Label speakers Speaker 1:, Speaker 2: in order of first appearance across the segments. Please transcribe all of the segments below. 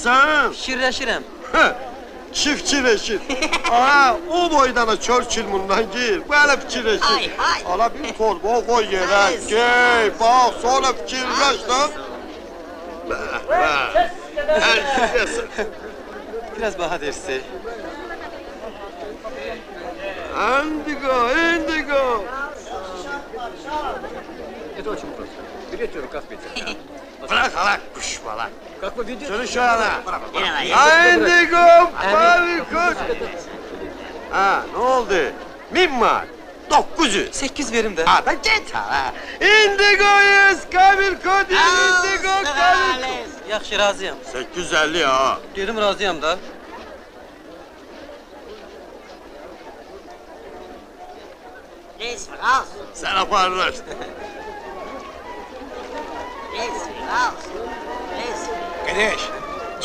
Speaker 1: sen?
Speaker 2: Fikirləşirəm.
Speaker 1: Çiftçileşir. Aha, o boydana Churchill bundan gir. Böyle fikirleşir.
Speaker 3: Ay, ay.
Speaker 1: Ala bir torba koy yere. Gel, bak sonra fikirleş lan. Herkese.
Speaker 2: Biraz baha dersi.
Speaker 1: Indigo, indigo.
Speaker 4: Это очень просто. Берете рукав петель.
Speaker 1: Bırak ala kuş falan.
Speaker 4: Как вы видите?
Speaker 1: Şunu şu yana.
Speaker 3: Yine lan.
Speaker 1: Indigo, Pavikot. Ha, ne oldu? 1000 mark. 900.
Speaker 2: 8 verim də.
Speaker 1: Ha da git ha. Indigo yes, Pavikot, indigo, Pavikot.
Speaker 2: Yaxşı, razıyam.
Speaker 1: 850 ha.
Speaker 2: Dedim razıyam da.
Speaker 3: Reis Raus.
Speaker 1: Sen aparlar.
Speaker 3: Reis Raus. Reis.
Speaker 5: Qardaş,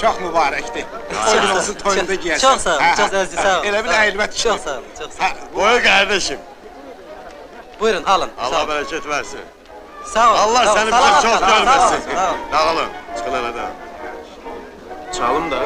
Speaker 5: çox mübarəkdir. O gün olsun toyunda giyəsən.
Speaker 2: Çox sağ ol, çox əziz, sağ ol.
Speaker 5: Elə bir əyilmət
Speaker 2: Çox sağ ol, çox sağ ol.
Speaker 1: Buyur kardeşim.
Speaker 2: Buyurun, alın. Sağ
Speaker 1: Allah
Speaker 2: ol.
Speaker 1: bereket versin.
Speaker 2: Sağ ol.
Speaker 1: Allah
Speaker 2: sağ ol,
Speaker 1: seni
Speaker 2: sağ ol,
Speaker 1: bize çok
Speaker 2: sağ ol, sağ ol,
Speaker 1: görmesin.
Speaker 2: sağ ol.
Speaker 1: Dağılın. Çıkın aradan.
Speaker 4: Çalım da.